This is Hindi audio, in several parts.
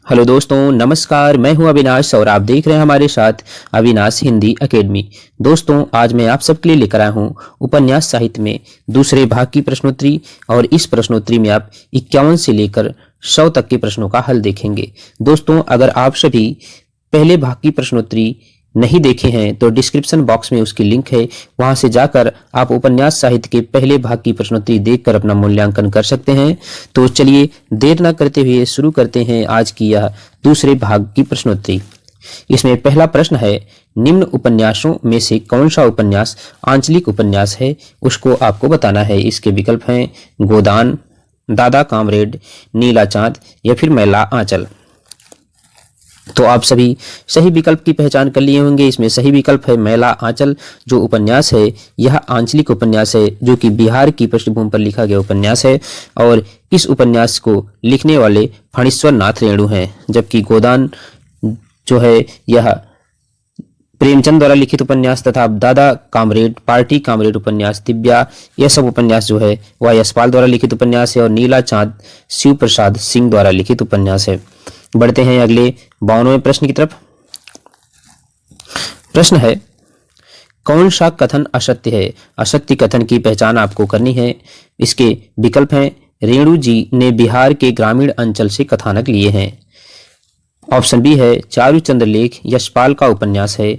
हेलो दोस्तों, नमस्कार। मैं हूं अविनाश और आप देख रहे हैं हमारे साथ अविनाश हिंदी एकेडमी। दोस्तों, आज मैं आप सबके लिए लेकर आया हूं उपन्यास साहित्य में दूसरे भाग की प्रश्नोत्तरी। और इस प्रश्नोत्तरी में आप 51 से लेकर 100 तक के प्रश्नों का हल देखेंगे। दोस्तों, अगर आप सभी पहले भाग की प्रश्नोत्तरी नहीं देखे हैं तो डिस्क्रिप्शन बॉक्स में उसकी लिंक है, वहां से जाकर आप उपन्यास साहित्य के पहले भाग की प्रश्नोत्तरी देखकर अपना मूल्यांकन कर सकते हैं। तो चलिए देर न करते हुए शुरू करते हैं आज की यह दूसरे भाग की प्रश्नोत्तरी। इसमें पहला प्रश्न है, निम्न उपन्यासों में से कौन सा उपन्यास आंचलिक उपन्यास है, उसको आपको बताना है। इसके विकल्प हैं गोदान, दादा कामरेड, नीला चांद या फिर मैला आंचल। तो आप सभी सही विकल्प की पहचान कर लिए होंगे। इसमें सही विकल्प है मैला आंचल। जो उपन्यास है यह आंचलिक उपन्यास है, जो कि बिहार की पृष्ठभूमि पर लिखा गया उपन्यास है। और इस उपन्यास को लिखने वाले फणीश्वर नाथ रेणु हैं, जबकि गोदान जो है यह प्रेमचंद द्वारा लिखित उपन्यास तथा दादा कामरेड, पार्टी कामरेड उपन्यास, दिव्या, यह सब उपन्यास जो है वह यशपाल द्वारा लिखित उपन्यास है। और नीला चांद शिव प्रसाद सिंह द्वारा लिखित उपन्यास है। बढ़ते हैं अगले 52वें प्रश्न की तरफ। प्रश्न है, कौन सा कथन असत्य है? असत्य कथन की पहचान आपको करनी है। इसके विकल्प हैं रेणु जी ने बिहार के ग्रामीण अंचल से कथानक लिए हैं। ऑप्शन बी है चारुचंद्र लेख यशपाल का उपन्यास है।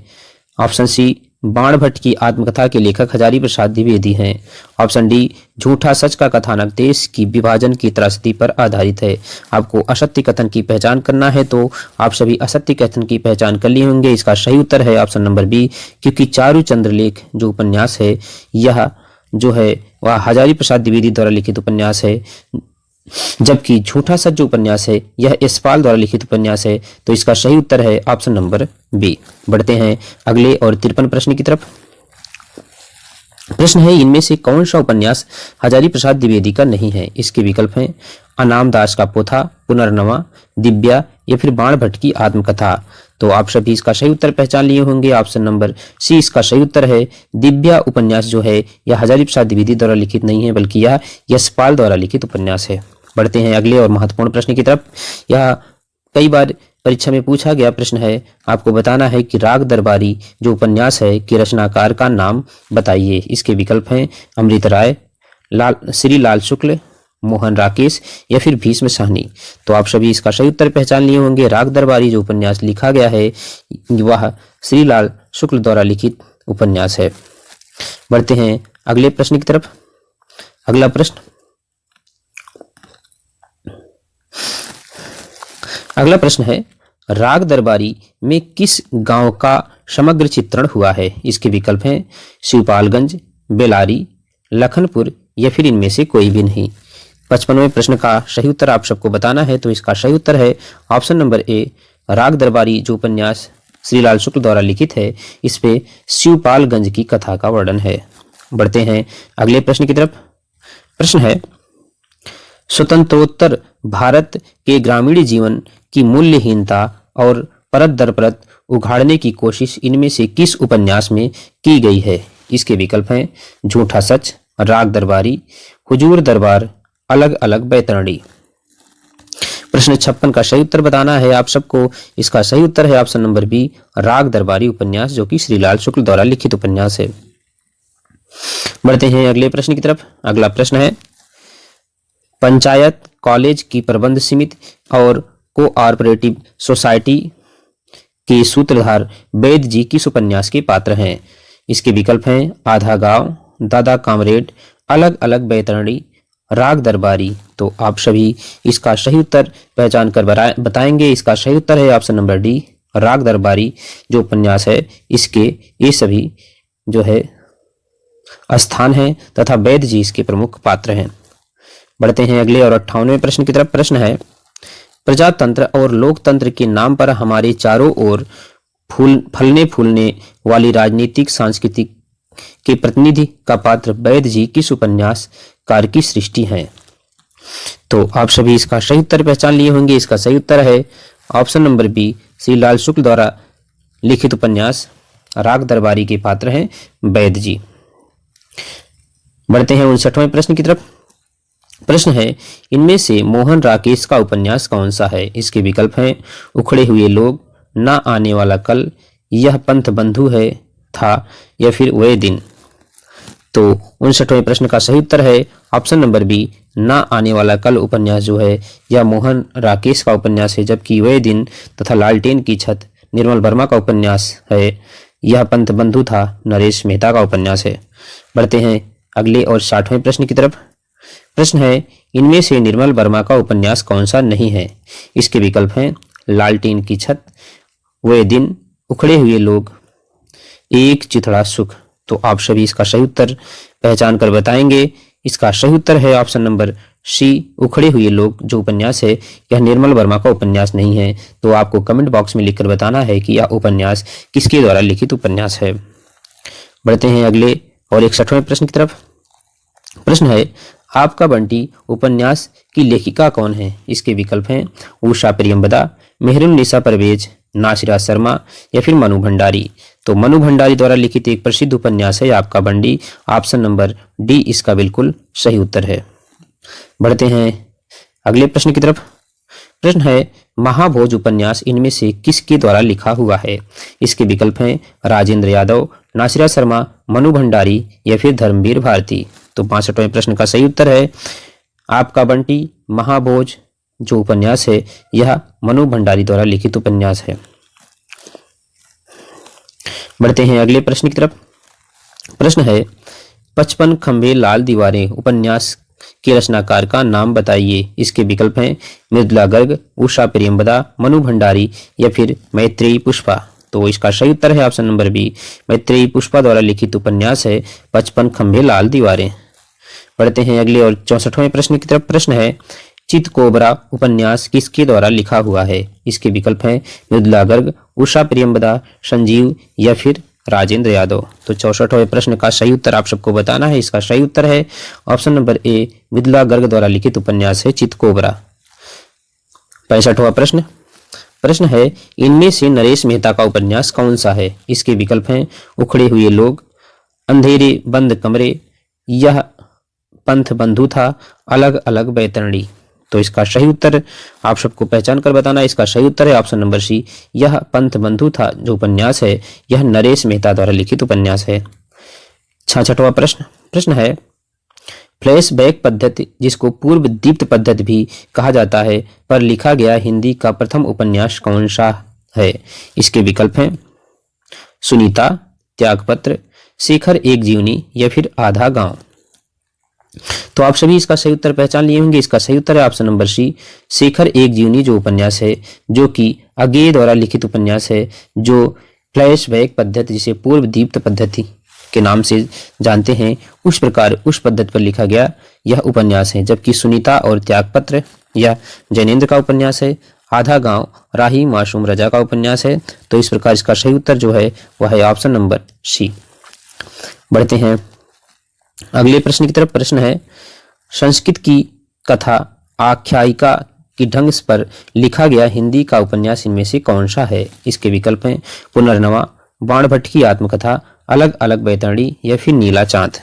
ऑप्शन सी बाण भट्ट की आत्मकथा के लेखक हजारी प्रसाद द्विवेदी हैं। ऑप्शन डी झूठा सच का कथानक देश की विभाजन की त्रासदी पर आधारित है। आपको असत्य कथन की पहचान करना है, तो आप सभी असत्य कथन की पहचान कर लिए होंगे। इसका सही उत्तर है ऑप्शन नंबर बी, क्योंकि चारुचंद्र लेख जो उपन्यास है यह जो है वह हजारी प्रसाद द्विवेदी द्वारा लिखित उपन्यास है, जबकि झूठा सच जो उपन्यास है यह यशपाल द्वारा लिखित उपन्यास है। तो इसका सही उत्तर है ऑप्शन नंबर बी। बढ़ते हैं अगले और 53 प्रश्न की तरफ। प्रश्न है, इनमें से कौन सा उपन्यास हजारी प्रसाद द्विवेदी का नहीं है? इसके विकल्प हैं अनाम दास का पोथा, पुनर्नवा, दिव्या या फिर बाण भट्ट की आत्मकथा। तो आप सभी इसका सही उत्तर पहचान लिए होंगे। ऑप्शन नंबर सी इसका सही उत्तर है। दिव्या उपन्यास जो है यह हजारी प्रसाद द्विवेदी द्वारा लिखित नहीं है, बल्कि यह यशपाल द्वारा लिखित उपन्यास है। बढ़ते हैं अगले और महत्वपूर्ण प्रश्न की तरफ। यह कई बार परीक्षा में पूछा गया प्रश्न है। आपको बताना है कि राग दरबारी जो उपन्यास है कि रचनाकार का नाम बताइए। इसके विकल्प हैं अमृत राय, श्री लाल शुक्ल, मोहन राकेश या फिर भीष्म साहनी। तो आप सभी इसका सही उत्तर पहचान लिए होंगे। राग दरबारी जो उपन्यास लिखा गया है वह श्री लाल शुक्ल द्वारा लिखित उपन्यास है। बढ़ते हैं अगले प्रश्न की तरफ। अगला प्रश्न है, राग दरबारी में किस गांव का समग्र चित्रण हुआ है? इसके विकल्प हैं शिवपालगंज, बेलारी, लखनपुर या फिर इनमें से कोई भी नहीं। 55वें प्रश्न का सही उत्तर आप सबको बताना है, तो इसका सही उत्तर है ऑप्शन नंबर ए। राग दरबारी जो उपन्यास श्रीलाल शुक्ल द्वारा लिखित है इस पे शिवपालगंज की कथा का वर्णन है। बढ़ते हैं अगले प्रश्न की तरफ। प्रश्न है, स्वतंत्रोत्तर भारत के ग्रामीण जीवन की मूल्यहीनता और परत दर परत उघाड़ने की कोशिश इनमें से किस उपन्यास में की गई है? इसके विकल्प हैं झूठा सच, राग दरबारी, हुजूर दरबार, अलग अलग बैतरणी। प्रश्न 56 का सही उत्तर बताना है आप सबको। इसका सही उत्तर है ऑप्शन नंबर बी, राग दरबारी उपन्यास, जो कि श्रीलाल शुक्ल द्वारा लिखित उपन्यास है। बढ़ते हैं अगले प्रश्न की तरफ। अगला प्रश्न है, पंचायत कॉलेज की प्रबंध समिति और कोऑपरेटिव सोसाइटी के सूत्रधार वैद्य जी किस उपन्यास के पात्र हैं? इसके विकल्प हैं आधा गांव, दादा कामरेड, अलग अलग बैतरणी, राग दरबारी। तो आप सभी इसका सही उत्तर पहचान कर बताएंगे। इसका सही उत्तर है ऑप्शन नंबर डी, राग दरबारी जो उपन्यास है इसके ये सभी जो है स्थान है तथा वैद्य जी इसके प्रमुख पात्र हैं। बढ़ते हैं अगले और 58वें प्रश्न की तरफ। प्रश्न है, प्रजातंत्र और लोकतंत्र के नाम पर हमारे चारों ओर फलने फूलने वाली राजनीतिक सांस्कृतिक के प्रतिनिधि का पात्र वैद्य जी किस उपन्यास कार की सृष्टि है? तो आप सभी इसका सही उत्तर पहचान लिए होंगे। इसका सही उत्तर है option number B, Shri Lal शुक्ल द्वारा लिखित उपन्यास राग दरबारी के पात्र हैं वैद्य जी। बढ़ते हैं 59वें प्रश्न की तरफ। प्रश्न है, इनमें से मोहन राकेश का उपन्यास कौन सा है? इसके विकल्प हैं उखड़े हुए लोग, ना आने वाला कल, यह पंथ बंधु है था, या फिर वे दिन। तो 59वें प्रश्न का सही उत्तर है ऑप्शन नंबर बी, ना आने वाला कल उपन्यास जो है यह मोहन राकेश का उपन्यास है, जबकि वे दिन तथा लालटेन की छत निर्मल वर्मा का उपन्यास है। यह पंथ बंधु था नरेश मेहता का उपन्यास है। बढ़ते हैं अगले और 60वें प्रश्न की तरफ। प्रश्न है, इनमें से निर्मल वर्मा का उपन्यास कौन सा नहीं है? इसके विकल्प हैं लालटेन की छत, वे दिन, उखड़े हुए लोग, एक चिथड़ा सुख। तो आप सभी इसका सही उत्तर पहचान कर बताएंगे। इसका सही उत्तर है ऑप्शन नंबर सी, उखड़े हुए लोग जो उपन्यास है यह निर्मल वर्मा का उपन्यास नहीं है। तो आपको कमेंट बॉक्स में लिखकर बताना है कि यह उपन्यास किसके द्वारा लिखित उपन्यास है। बढ़ते हैं अगले और 61वें प्रश्न की तरफ। प्रश्न है, आपका बंटी उपन्यास की लेखिका कौन है? इसके विकल्प हैं उषा प्रियंवदा, मेहरुन्निसा परवेज, नासिरा शर्मा, या फिर मनु भंडारी। तो मनु भंडारी द्वारा लिखित एक प्रसिद्ध उपन्यास है आपका बंटी। ऑप्शन नंबर डी इसका बिल्कुल सही उत्तर है। बढ़ते हैं अगले प्रश्न की तरफ। प्रश्न है, महाभोज उपन्यास इनमें से किसके द्वारा लिखा हुआ है? इसके विकल्प हैं राजेंद्र यादव, नासिरा शर्मा, मनु भंडारी, या फिर धर्मवीर भारती। तो 62वें प्रश्न का सही उत्तर है आपका बंटी, महाभोज जो उपन्यास है यह मनु भंडारी द्वारा लिखित उपन्यास है। बढ़ते हैं अगले प्रश्न की तरफ। प्रश्न है, 55 खंभे लाल दीवारें उपन्यास के रचनाकार का नाम बताइए। इसके विकल्प हैं मृदुला गर्ग, उषा प्रियंवदा, मनु भंडारी, या फिर मैत्रेयी पुष्पा। तो इसका सही उत्तर है option number B, Maitreyi Pushpa द्वारा लिखित उपन्यास है 55 खंभे लाल दीवारें। बढ़ते हैं अगले और 64वें प्रश्न की तरफ। प्रश्न है, चित कोबरा उपन्यास किसके द्वारा लिखा हुआ है? इसके विकल्प हैं मृदुला गर्ग, उषा प्रियंवदा, संजीव, या फिर राजेंद्र यादव। तो 64वें प्रश्न का सही उत्तर आप सबको बताना है। इसका सही उत्तर है ऑप्शन नंबर ए, मृदुला गर्ग द्वारा लिखित उपन्यास है चित कोबरा। 65वां प्रश्न। प्रश्न है, इनमें से नरेश मेहता का उपन्यास कौन सा है? इसके विकल्प हैं उखड़े हुए लोग, अंधेरे बंद कमरे, यह पंथ बंधु था, अलग अलग बैतरणी। तो इसका सही उत्तर आप सबको पहचान कर बताना। इसका सही उत्तर है ऑप्शन नंबर सी, यह पंथ बंधु था जो उपन्यास है यह नरेश मेहता द्वारा लिखित उपन्यास है। 66वां प्रश्न। प्रश्न है, फ्लैशबैक पद्धति जिसको पूर्व दीप्त पद्धति भी कहा जाता है पर लिखा गया हिंदी का प्रथम उपन्यास कौन सा है? इसके विकल्प हैं सुनीता, त्यागपत्र, शेखर एक जीवनी, या फिर आधा गांव। तो आप सभी इसका सही उत्तर पहचान लिए होंगे। इसका सही उत्तर है ऑप्शन नंबर सी, शेखर एक जीवनी जो उपन्यास है जो कि अज्ञेय द्वारा लिखित उपन्यास है, जो फ्लैशबैक पद्धति जिसे पूर्व दीप्त पद्धति के नाम से जानते हैं उस प्रकार उस पद्धति पर लिखा गया यह उपन्यास है। जबकि सुनीता और त्यागपत्र यह जैनेन्द्र का उपन्यास है, आधा गांव राही मासूम रजा का उपन्यास है। तो इस प्रकार इसका सही उत्तर जो है वह है ऑप्शन नंबर सी। बढ़ते हैं अगले प्रश्न की तरफ। प्रश्न है, संस्कृत की कथा आख्यायिका की ढंग पर लिखा गया हिंदी का उपन्यास इनमें से कौन सा है? इसके विकल्प हैं पुनर्नवा, बाणभट्ट की आत्मकथा, अलग अलग बैतरणी, या फिर नीला चांद।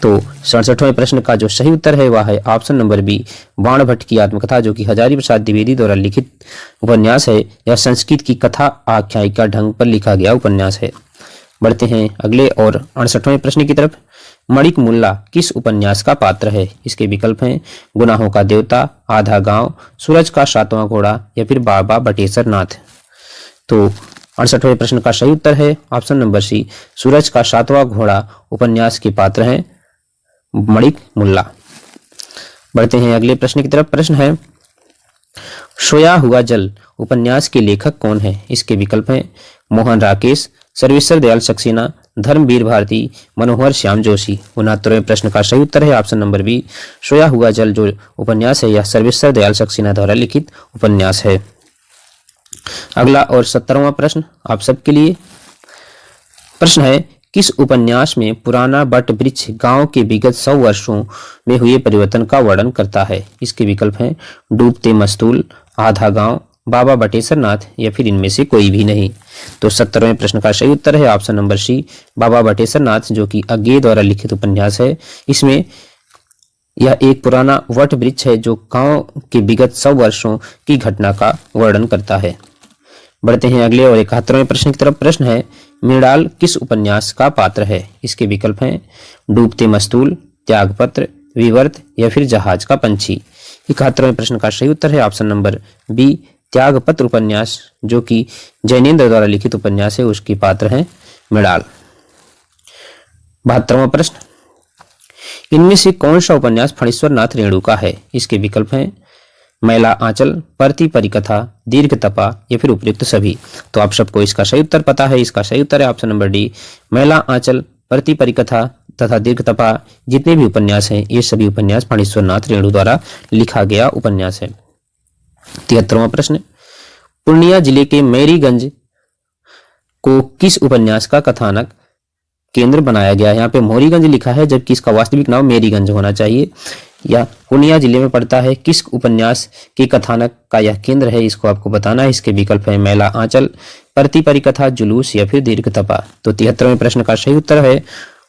तो 67वें प्रश्न का जो सही उत्तर है वह है ऑप्शन नंबर बी, बाणभट्ट की आत्मकथा, जो कि हजारी प्रसाद द्विवेदी द्वारा लिखित उपन्यास है। यह संस्कृत की कथा आख्यायिका ढंग पर लिखा गया उपन्यास है। बढ़ते हैं अगले और 68वें प्रश्न की तरफ। मणिक मुल्ला किस उपन्यास का पात्र है? इसके विकल्प हैं गुनाहों का देवता, आधा गांव, सूरज का सातवां घोड़ा, या फिर बाबा बटेश्वर नाथ। तो 68वें प्रश्न का सही उत्तर है ऑप्शन नंबर सी, सूरज का सातवां घोड़ा उपन्यास के पात्र हैं मणिक मुल्ला। बढ़ते हैं अगले प्रश्न की तरफ। प्रश्न है, सोया हुआ जल उपन्यास के लेखक कौन है? इसके विकल्प हैं मोहन राकेश, सर्वेश्वर दयाल सक्सेना, धर्मवीर भारती, मनोहर श्याम जोशी। 69वें प्रश्न का सही उत्तर है ऑप्शन नंबर बी, सोया हुआ जल जो उपन्यास है यह सर्वेश्वर दयाल सक्सेना द्वारा लिखित उपन्यास है। अगला और 70वां प्रश्न आप सबके लिए। प्रश्न है, किस उपन्यास में पुराना बट वृक्ष गांव के विगत 100 वर्षों में हुए परिवर्तन का वर्णन करता है? इसके विकल्प हैं डूबते मस्तूल, आधा गांव, बाबा बटेश्वर नाथ, या फिर इनमें से कोई भी नहीं। तो 70वें प्रश्न का सही उत्तर है ऑप्शन नंबर सी, बाबा बटेश्वर नाथ, जो कि अज्ञेय द्वारा लिखित उपन्यास है। इसमें यह एक पुराना वट वृक्ष है जो गांव के विगत 100 वर्षों की घटना का वर्णन करता है। बढ़ते हैं अगले और 71वें प्रश्न की तरफ। प्रश्न है, मृणाल किस उपन्यास का पात्र है? इसके विकल्प हैं डूबते मस्तूल, त्यागपत्र, विवर्त या फिर जहाज का पंछी। 71वें प्रश्न का सही उत्तर है ऑप्शन नंबर बी, त्यागपत्र उपन्यास, जो कि जैनेन्द्र द्वारा लिखित उपन्यास है, उसकी पात्र है मृणाल। 72वां प्रश्न, इनमें से कौन सा उपन्यास फणीश्वर नाथ रेणु का है? इसके विकल्प हैं मैला आंचल, परती परिकथा, दीर्घ तपा या फिर उपयुक्त सभी। तो आप सबको इसका सही उत्तर पता है। इसका सही उत्तर है ऑप्शन नंबर डी, मैला आंचल, परती परिकथा तथा दीर्घ तपा। जितने भी उपन्यास हैं ये सभी उपन्यास फणीश्वर नाथ रेणु द्वारा लिखा गया उपन्यास है। 73वां प्रश्न, पूर्णिया जिले के मैरीगंज को किस उपन्यास का कथानक केंद्र बनाया गया है? यहाँ पे मोरीगंज लिखा है जबकि इसका वास्तविक नाम मैरीगंज होना चाहिए। यह पूर्णिया जिले में पड़ता है। किस उपन्यास के कथानक का यह केंद्र है, इसको आपको बताना है। इसके विकल्प है मैला आंचल, परती परिकथा, जुलूस या फिर दीर्घ तपा। तो 73वें प्रश्न का सही उत्तर है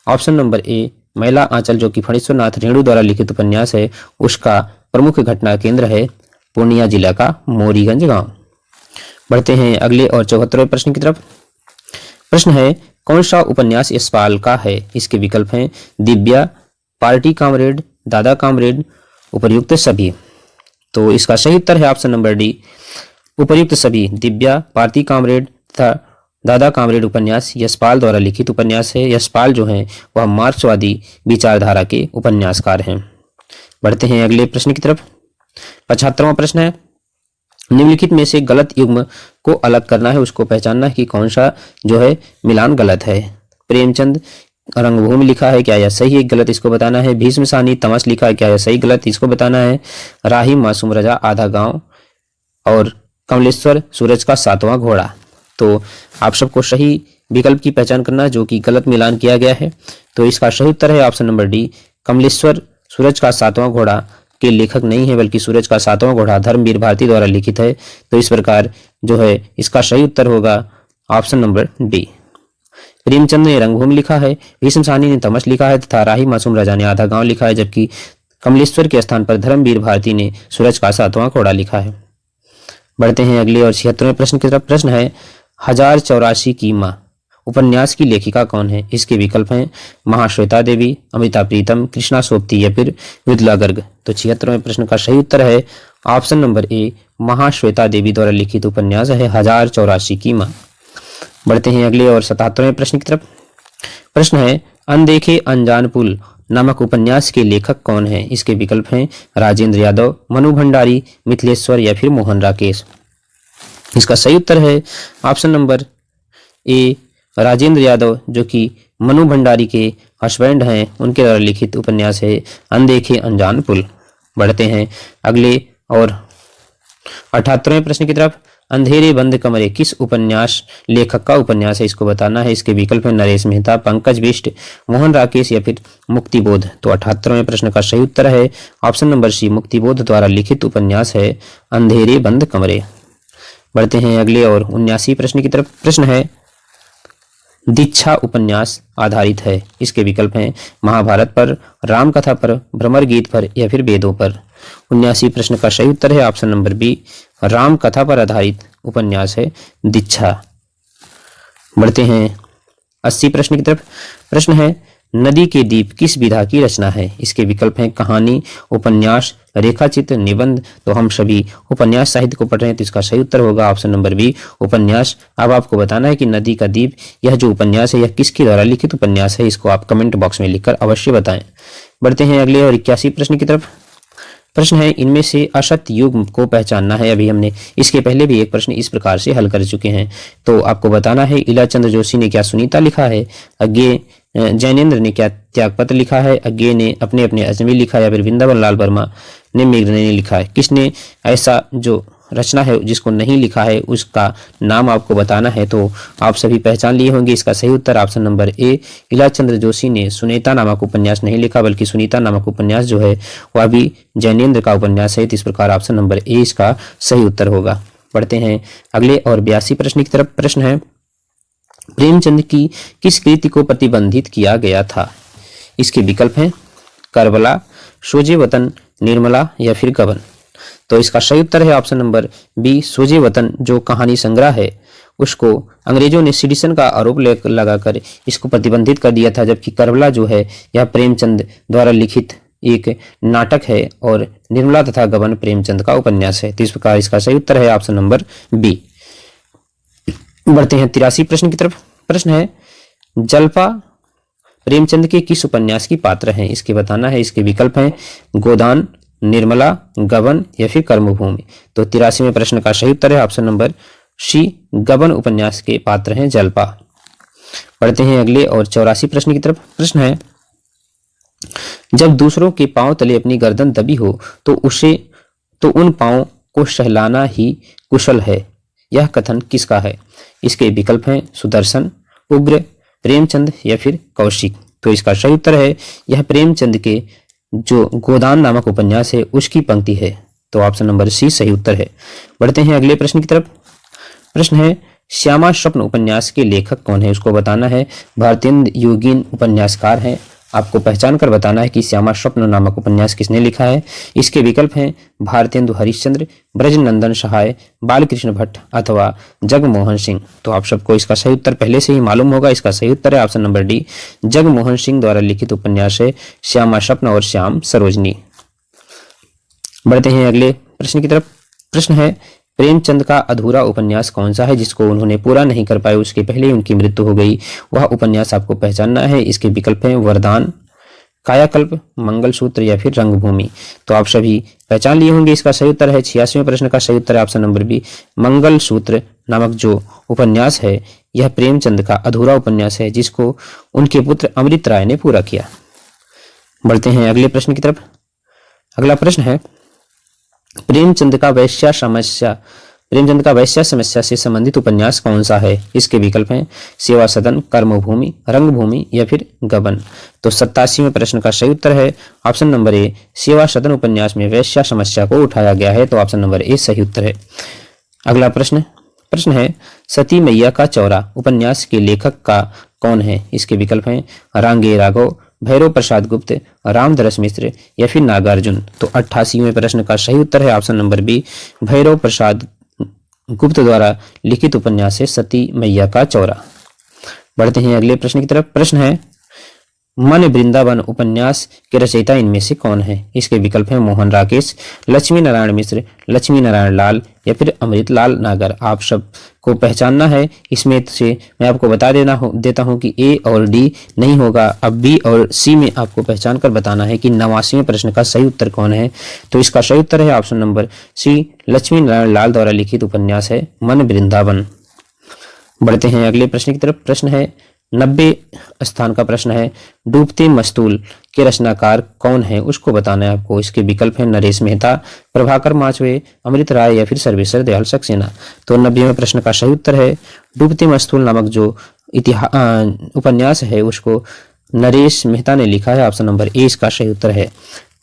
ऑप्शन नंबर ए, मैला आंचल, जो कि फणीश्वर नाथ रेणु द्वारा लिखित उपन्यास है, उसका प्रमुख घटना केंद्र है पूर्णिया जिला का मोरीगंज गांव। बढ़ते हैं अगले और 74वें प्रश्न की तरफ। प्रश्न है, कौन सा उपन्यास यशपाल का है? इसके विकल्प हैं दिव्या, पार्टी कामरेड, दादा कामरेड, उपर्युक्त सभी। तो इसका सही उत्तर है ऑप्शन नंबर डी, उपर्युक्त सभी। दिव्या, पार्टी कामरेड तथा दादा कामरेड उपन्यास यशपाल द्वारा लिखित उपन्यास है। यशपाल जो है वह मार्क्सवादी विचारधारा के उपन्यासकार हैं। बढ़ते हैं अगले प्रश्न की तरफ। 75वां प्रश्न है, निम्नलिखित में से गलत युग्म को अलग करना है, उसको पहचानना है कि कौन सा जो है मिलान गलत है। प्रेमचंद रंगभूमि लिखा है, क्या यह सही है गलत, इसको बताना है। भीष्म सानी तमस लिखा है, क्या यह सही गलत, इसको बताना है। राही मासूम रजा आधा गांव और कमलेश्वर सूरज का 7वां घोड़ा। तो आप सबको सही विकल्प की पहचान करना है जो कि गलत मिलान किया गया है। तो इसका सही उत्तर है ऑप्शन नंबर डी, कमलेश्वर सूरज का 7वां घोड़ा के लेखक नहीं है बल्कि सूरज का 7वां घोड़ा धर्मवीर भारती द्वारा लिखित है। तो इस प्रकार जो है इसका सही उत्तर होगा ऑप्शन नंबर डी। प्रेमचंद ने रंगभूमि लिखा है, भीष्म साहनी ने तमस लिखा है तथा राही मासूम राजा ने आधा गांव लिखा है, जबकि कमलेश्वर के स्थान पर धर्मवीर भारती ने सूरज का 7वां घोड़ा लिखा है। बढ़ते हैं अगले और 76वें प्रश्न की तरफ। प्रश्न है, 1084 की मां उपन्यास की लेखिका कौन है? इसके विकल्प हैं महाश्वेता देवी, अमृता प्रीतम, कृष्णा सोपती या फिर विदला गर्ग। तो 76वें प्रश्न का सही उत्तर है ऑप्शन नंबर ए, महाश्वेता देवी द्वारा लिखित उपन्यास है 1084 की मां। बढ़ते हैं अगले और 77वें प्रश्न की तरफ। प्रश्न है, अनदेखे अनजान पुल नामक उपन्यास के लेखक कौन है? इसके विकल्प हैं राजेंद्र यादव, मनु भंडारी, मिथिलेश्वर या फिर मोहन राकेश। इसका सही उत्तर है ऑप्शन नंबर ए, राजेंद्र यादव, जो कि मनु भंडारी के हस्बैंड हैं, उनके द्वारा लिखित उपन्यास है अनदेखे अनजान पुल। बढ़ते हैं अगले और 78वें प्रश्न की तरफ। अंधेरे बंद कमरे किस उपन्यास लेखक का उपन्यास है? इसको बताना है। इसके विकल्प है नरेश मेहता, पंकज बिष्ट, मोहन राकेश या फिर मुक्तिबोध। तो 78वें प्रश्न का सही उत्तर है ऑप्शन नंबर सी, मुक्तिबोध द्वारा लिखित उपन्यास है अंधेरे बंद कमरे। बढ़ते हैं अगले और 79 प्रश्न की तरफ। प्रश्न है, दीक्षा उपन्यास आधारित है। इसके विकल्प हैं महाभारत पर, रामकथा पर, भ्रमर गीत पर या फिर वेदों पर। 79 प्रश्न का सही उत्तर है ऑप्शन नंबर बी, राम कथा पर आधारित उपन्यास है दीक्षा। बढ़ते हैं 80 प्रश्न की तरफ। प्रश्न है, नदी के दीप किस विधा की रचना है? इसके विकल्प हैं कहानी, उपन्यास, रेखाचित्र, निबंध। तो हम सभी उपन्यास साहित्य को पढ़ रहे हैं, तो इसका सही उत्तर होगा ऑप्शन नंबर बी, उपन्यास। अब आपको बताना है कि नदी का दीप यह जो उपन्यास है यह किसके द्वारा लिखित उपन्यास है, इसको आप कमेंट बॉक्स में लिखकर अवश्य बताएं। बढ़ते हैं अगले और 81 प्रश्न की तरफ। प्रश्न है, इनमें से असत्य युग्म को पहचानना है। अभी हमने इसके पहले भी एक प्रश्न इस प्रकार से हल कर चुके हैं, तो आपको बताना है इलाचंद्र जोशी ने क्या सुनीता लिखा है, अज्ञे जैनेन्द्र ने क्या त्यागपत्र लिखा है, अज्ञे ने अपने अपने अजमेर लिखा है या फिर वृंदावन लाल वर्मा ने मेघने लिखा है। किसने ऐसा जो रचना है जिसको नहीं लिखा है उसका नाम आपको बताना है। तो आप सभी पहचान लिए होंगे। इसका सही उत्तर option number A, Ilachandra Joshi ने सुनीता नामक उपन्यास नहीं लिखा, बल्कि सुनीता नामक उपन्यास जो है वह भी जैनेन्द्र का उपन्यास है। तो इस प्रकार ऑप्शन नंबर ए इसका सही उत्तर होगा। पढ़ते हैं अगले और 82 प्रश्न की तरफ। प्रश्न है, प्रेमचंद की किस कृति को प्रतिबंधित किया गया था? इसके विकल्प हैं करबला, सोजे वतन, निर्मला या फिर गबन। तो इसका सही उत्तर है ऑप्शन नंबर बी, सोजे वतन। जो कहानी संग्रह है उसको अंग्रेजों ने सिडिशन का आरोप लगाकर इसको प्रतिबंधित कर दिया था, जबकि करबला जो है यह प्रेमचंद द्वारा लिखित एक नाटक है और निर्मला तथा गबन प्रेमचंद का उपन्यास है। तो इस प्रकार इसका सही उत्तर है ऑप्शन नंबर बी। बढ़ते हैं 83 प्रश्न की तरफ। प्रश्न है, जलपा प्रेमचंद के किस उपन्यास की पात्र हैं? इसके बताना है। इसके विकल्प हैं गोदान, निर्मला, गबन या फिर कर्मभूमि। तो 83वें प्रश्न का सही उत्तर है ऑप्शन नंबर सी, गबन उपन्यास के पात्र हैं जलपा। पढ़ते हैं अगले और 84 प्रश्न की तरफ। प्रश्न है, जब दूसरों के पांव तले अपनी गर्दन दबी हो तो उन पांव को सहलाना ही कुशल है, यह कथन किसका है? इसके विकल्प हैं सुदर्शन, उग्र, प्रेमचंद या फिर कौशिक। तो इसका सही उत्तर है यह प्रेमचंद के जो गोदान नामक उपन्यास है उसकी पंक्ति है। तो ऑप्शन नंबर सी सही उत्तर है। बढ़ते हैं अगले प्रश्न की तरफ। प्रश्न है, श्यामा स्वप्न उपन्यास के लेखक कौन है? उसको बताना है। भारतेंद्र योगीन उपन्यासकार हैं। आपको पहचान कर बताना है कि श्यामा स्वप्न नामक उपन्यास किसने लिखा है। इसके विकल्प हैं भारतेंदु हरिश्चंद्र, ब्रजनंदन सहाय, बालकृष्ण भट्ट अथवा जगमोहन सिंह। तो आप सबको इसका सही उत्तर पहले से ही मालूम होगा। इसका सही उत्तर है option number D, Jagmohan Singh द्वारा लिखित उपन्यास है श्यामा स्वप्न और श्याम सरोजनी। बढ़ते हैं अगले प्रश्न की तरफ। प्रश्न है, प्रेमचंद का अधूरा उपन्यास कौन सा है जिसको उन्होंने पूरा नहीं कर पाए, उसके पहले ही उनकी मृत्यु हो गई? वह उपन्यास आपको पहचानना है। इसके विकल्प हैं वरदान, कायाकल्प, मंगलसूत्र या फिर रंगभूमि। तो आप सभी पहचान लिए होंगे। इसका सही उत्तर है 86वें प्रश्न का सही उत्तर है ऑप्शन नंबर बी, मंगलसूत्र नामक जो उपन्यास है यह प्रेमचंद का अधूरा उपन्यास है जिसको उनके पुत्र अमृत राय ने पूरा किया। बढ़ते हैं अगले प्रश्न की तरफ। अगला प्रश्न है, प्रेमचंद का वैश्या समस्या से संबंधित उपन्यास कौन सा है? इसके विकल्प हैं सेवा सदन, कर्मभूमि, रंगभूमि या फिर गबन। तो 87वें प्रश्न का सही उत्तर है ऑप्शन नंबर ए, सेवा सदन उपन्यास में वैश्या समस्या को उठाया गया है। तो ऑप्शन नंबर ए सही उत्तर है। अगला प्रश्न है, सती मैया का चौरा उपन्यास के लेखक का कौन है? इसके विकल्प हैं रांगे राघव, भैरव प्रसाद गुप्त, रामदरस मिश्र या फिर नागार्जुन। तो 88वें प्रश्न का सही उत्तर है ऑप्शन नंबर बी, भैरव प्रसाद गुप्त द्वारा लिखित उपन्यास है सती मैया का चौरा। बढ़ते हैं अगले प्रश्न की तरफ। प्रश्न है, मन वृंदावन उपन्यास के रचयिता इनमें से कौन है? इसके विकल्प हैं मोहन राकेश, लक्ष्मी नारायण मिश्र, लक्ष्मी नारायण लाल या फिर अमृत लाल नागर। आप सब को पहचानना है। इसमें से मैं आपको बता देता हूं कि ए और डी नहीं होगा। अब बी और सी में आपको पहचान कर बताना है कि 89वें प्रश्न का सही उत्तर कौन है। तो इसका सही उत्तर है option number C, Lakshmi Narayan Lal द्वारा लिखित उपन्यास है मन वृंदावन। बढ़ते हैं अगले प्रश्न की तरफ। प्रश्न है 90 स्थान का प्रश्न है, डूबते मस्तूल के रचनाकार कौन है? उसको बताना है आपको। इसके विकल्प हैं नरेश मेहता, प्रभाकर माचवे, अमृत राय या फिर सर्वेश्वर दयाल सक्सेना। तो 90वें प्रश्न का सही उत्तर है डूबते मस्तूल नामक जो उपन्यास है उसको नरेश मेहता ने लिखा है। ऑप्शन नंबर ए इसका सही उत्तर है।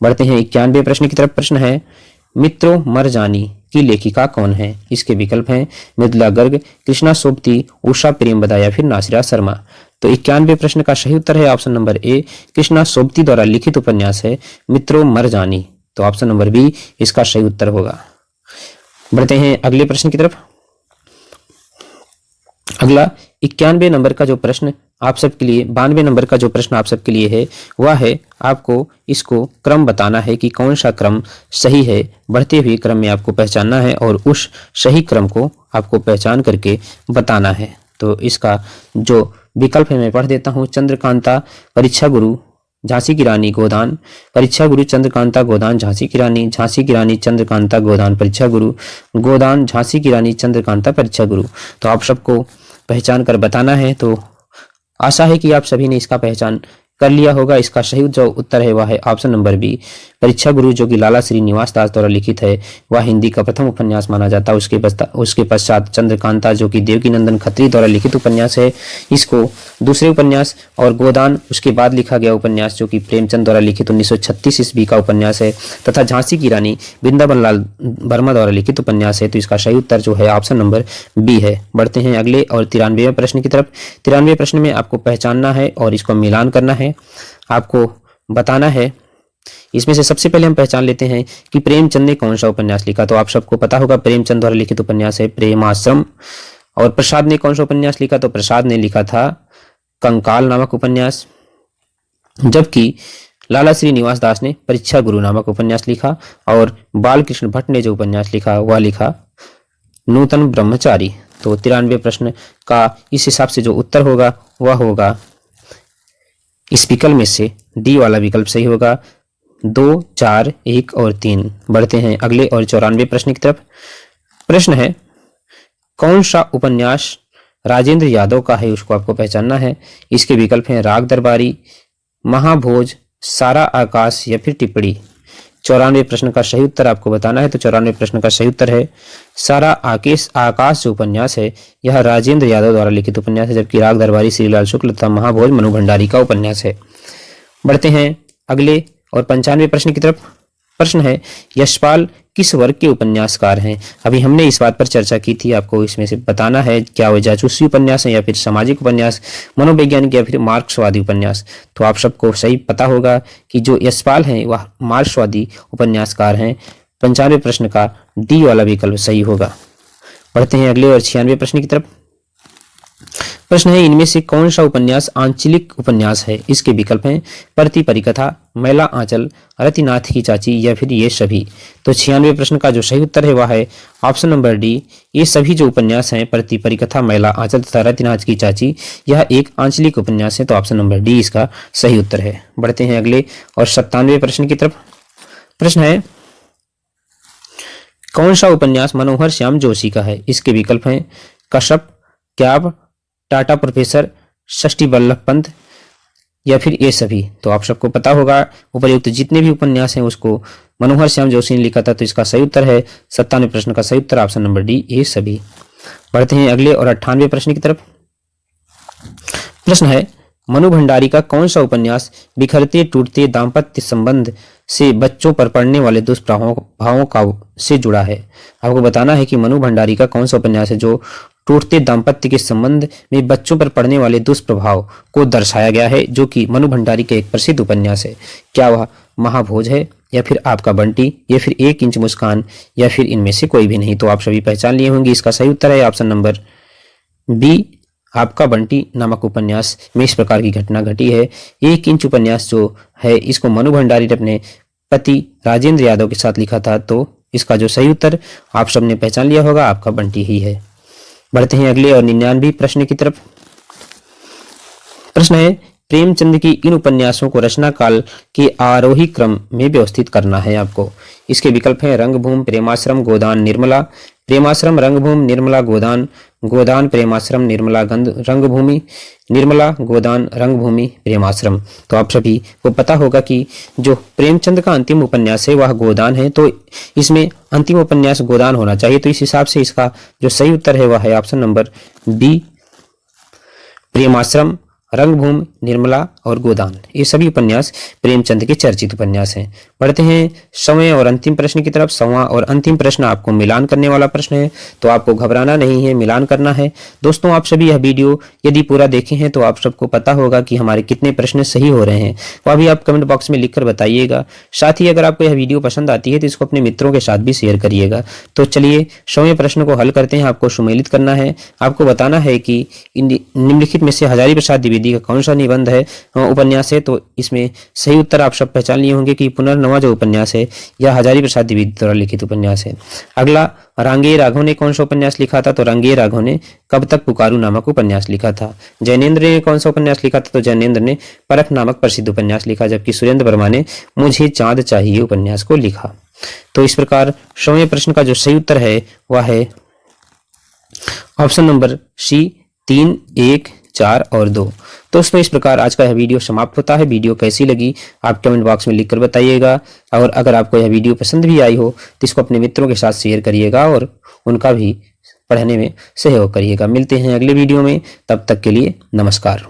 बढ़ते हैं 91वें प्रश्न की तरफ। प्रश्न है, मित्रों मर जानी की लेखिका कौन है? इसके विकल्प हैं मृदुला गर्ग, कृष्णा सोबती, उषा प्रेमवदा या फिर नासिरा शर्मा। तो 91वें प्रश्न का सही उत्तर है ऑप्शन नंबर ए, कृष्णा सोबती द्वारा लिखित उपन्यास है मित्रों मर जानी। तो ऑप्शन नंबर बी इसका सही उत्तर होगा। बढ़ते हैं अगले प्रश्न की तरफ। अगला 91 नंबर का जो प्रश्न आप सबके लिए 92 नंबर का जो प्रश्न आप सबके लिए है वह है, आपको इसको क्रम बताना है कि कौन सा क्रम सही है। बढ़ते हुए क्रम में आपको पहचानना है और उस सही क्रम को आपको पहचान करके बताना है। तो इसका जो विकल्प है मैं पढ़ देता हूँ। चंद्रकांता, परीक्षा गुरु, झांसी की रानी, गोदान, परीक्षा गुरु, चंद्रकांता, गोदान, झांसी की रानी, झांसी की रानी, चंद्रकांता, गोदान, परीक्षा गुरु, गोदान, झांसी की रानी, चंद्रकांता, परीक्षा गुरु। तो आप सबको पहचान कर बताना है। तो आशा है कि आप सभी ने इसका पहचान कर लिया होगा। इसका सही जो उत्तर है वह है ऑप्शन नंबर बी, परीक्षा गुरु, जो कि लाला श्रीनिवास दास द्वारा लिखित है। वह हिंदी का प्रथम उपन्यास माना जाता है। उसके पश्चात चंद्रकांता, जो कि देवकीनंदन खत्री द्वारा लिखित उपन्यास है, इसको दूसरे उपन्यास, और गोदान उसके बाद लिखा गया उपन्यास जो कि प्रेमचंद द्वारा लिखित 1936 ईस्वी का उपन्यास है, तथा झांसी की रानी वृंदावन लाल वर्मा द्वारा लिखित उपन्यास है। तो इसका सही उत्तर जो है ऑप्शन नंबर बी है। बढ़ते हैं अगले और 93वें प्रश्न की तरफ। 93वें प्रश्न में आपको पहचानना है और इसको मिलान करना है। आपको बताना है इसमें से सबसे पहले हम पहचान लेते हैं कि प्रेमचंद ने कौन सा उपन्यास लिखा। तो आप सबको पता होगा प्रेमचंद द्वारा लिखित उपन्यास है प्रेमाश्रम। और प्रसाद ने कौन सा उपन्यास लिखा, तो प्रसाद ने लिखा था कंकाल नामक उपन्यास। जबकि लाला श्रीनिवास दास ने परीक्षा गुरु नामक उपन्यास लिखा और बालकृष्ण भट्ट ने जो उपन्यास लिखा वह लिखा नूतन ब्रह्मचारी। तो 93 प्रश्न का इस हिसाब से जो उत्तर होगा वह होगा इस विकल्प में से डी वाला विकल्प सही होगा। 2, 4, 1 और 3। बढ़ते हैं अगले और 94 प्रश्न की तरफ। प्रश्न है कौन सा उपन्यास राजेंद्र यादव का है, उसको आपको पहचानना है। इसके विकल्प हैं राग दरबारी, महाभोज, सारा आकाश या फिर टिप्पणी। 94 प्रश्न का सही उत्तर आपको बताना है। तो 94 प्रश्न का सही उत्तर है सारा आकाश जो उपन्यास है यह राजेंद्र यादव द्वारा लिखित उपन्यास है, जबकि राग दरबारी श्रीलाल शुक्ल तथा महाभोज मनु भंडारी का उपन्यास है। बढ़ते हैं अगले और 95 प्रश्न की तरफ। प्रश्न है यशपाल किस वर्ग के उपन्यासकार हैं। अभी हमने इस बात पर चर्चा की थी, आपको इसमें से बताना है क्या वह जासूसी उपन्यास है या फिर सामाजिक उपन्यास, मनोवैज्ञानिक या फिर मार्क्सवादी उपन्यास। तो आप सबको सही पता होगा कि जो यशपाल हैं वह मार्क्सवादी उपन्यासकार हैं। 95 प्रश्न का डी वाला विकल्प सही होगा। बढ़ते हैं अगले और 96 प्रश्न की तरफ। प्रश्न है इनमें से कौन सा उपन्यास आंचलिक उपन्यास है। इसके विकल्प हैं प्रति परिकथा, मैला आंचल, रतिनाथ की चाची या फिर ये सभी। तो 96 प्रश्न का जो सही उत्तर है वह है ऑप्शन नंबर डी। ये सभी जो उपन्यास हैं प्रति परिकथा, मैला आंचल तथा रतिनाथ की चाची यह एक आंचलिक उपन्यास है। तो ऑप्शन नंबर डी इसका सही उत्तर है। बढ़ते हैं अगले और 97 प्रश्न की तरफ। प्रश्न है कौन सा उपन्यास मनोहर श्याम जोशी का है। इसके विकल्प हैं कश्यप, क्याब, टाटा प्रोफेसर, षष्ठी वल्लभ पंत या फिर ये सभी। तो आप सबको पता होगा उपर्युक्त जितने भी उपन्यास हैं उसको मनोहर श्याम जोशी ने लिखा था। तो इसका सही उत्तर है 97 प्रश्न का सही उत्तर ऑप्शन नंबर डी ये सभी। बढ़ते हैं अगले और 98 प्रश्न की तरफ। प्रश्न है मनु भंडारी का कौन सा उपन्यास बिखरते टूटते दाम्पत्य संबंध से बच्चों पर पड़ने वाले दुष्प्रभावों का से जुड़ा है। आपको बताना है कि मनु भंडारी का कौन सा उपन्यास है जो टूटते दाम्पत्य के संबंध में बच्चों पर पड़ने वाले दुष्प्रभाव को दर्शाया गया है, जो कि मनु भंडारी का एक प्रसिद्ध उपन्यास है। क्या वह महाभोज है या फिर आपका बंटी या फिर 1 इंच मुस्कान या फिर इनमें से कोई भी नहीं। तो आप सभी पहचान लिए होंगे। इसका सही उत्तर है ऑप्शन नंबर बी आपका बंटी नामक उपन्यास में इस प्रकार की घटना घटी है। 1 इंच उपन्यास जो है इसको मनु भंडारी ने अपने पति राजेंद्र यादव के साथ लिखा था। तो इसका जो सही उत्तर आप सबने पहचान लिया होगा आपका बंटी ही है। बढ़ते हैं अगले और 99 प्रश्न की तरफ। प्रश्न है प्रेमचंद की इन उपन्यासों को रचना काल के आरोही क्रम में व्यवस्थित करना है आपको। इसके विकल्प हैं रंगभूमि, प्रेमाश्रम, गोदान, निर्मला। प्रेमाश्रम, रंगभूमि, निर्मला, गोदान, गोदान, प्रेमाश्रम, निर्मला, रंगभूमि, निर्मला, गोदान, रंगभूमि, प्रेमाश्रम। तो आप सभी को पता होगा कि जो प्रेमचंद का अंतिम उपन्यास है वह गोदान है। तो इसमें अंतिम उपन्यास गोदान होना चाहिए। तो इस हिसाब से इसका जो सही उत्तर है वह है ऑप्शन नंबर बी प्रेमाश्रम, रंगभूमि, निर्मला और गोदान। ये सभी उपन्यास प्रेमचंद के चर्चित उपन्यास हैं। बढ़ते हैं सवें और अंतिम प्रश्न की तरफ। सवां और अंतिम प्रश्न आपको मिलान करने वाला प्रश्न है, तो आपको घबराना नहीं है, मिलान करना है। दोस्तों आप सभी यह वीडियो यदि पूरा देखे हैं तो आप सबको पता होगा कि हमारे कितने प्रश्न सही हो रहे हैं। वह भी आप कमेंट बॉक्स में लिखकर बताइएगा। साथ ही अगर आपको यह वीडियो पसंद आती है तो इसको अपने मित्रों के साथ भी शेयर करिएगा। तो चलिए सवें प्रश्न को हल करते हैं। आपको सुमेलित करना है। आपको बताना है कि निम्नलिखित में से हजारी प्रसाद द्विवेदी का कौन सा निबंध है, उपन्यास है। तो इसमें सही उत्तर आप सब पहचान लिए होंगे कि पुनर्नवा जो उपन्यास है यह हजारी प्रसाद द्विवेदी द्वारा लिखित उपन्यास है। अगला रांगे राघव ने कौन सा उपन्यास लिखा था। तो रांगे राघव ने कब तक पुकारू नामक उपन्यास लिखा था। जैनेन्द्र ने कौन सा उपन्यास लिखा था। तो जैनेन्द्र ने परख नामक प्रसिद्ध उपन्यास लिखा, जबकि सुरेंद्र वर्मा ने मुझे चांद चाहिए उपन्यास को लिखा। तो इस प्रकार सवें प्रश्न का जो सही उत्तर है वह है ऑप्शन नंबर सी 3, 1, 4 और 2। दोस्तों इस प्रकार आज का यह वीडियो समाप्त होता है। वीडियो कैसी लगी आप कमेंट बॉक्स में लिखकर बताइएगा। और अगर आपको यह वीडियो पसंद भी आई हो तो इसको अपने मित्रों के साथ शेयर करिएगा और उनका भी पढ़ने में सहयोग करिएगा। मिलते हैं अगले वीडियो में, तब तक के लिए नमस्कार।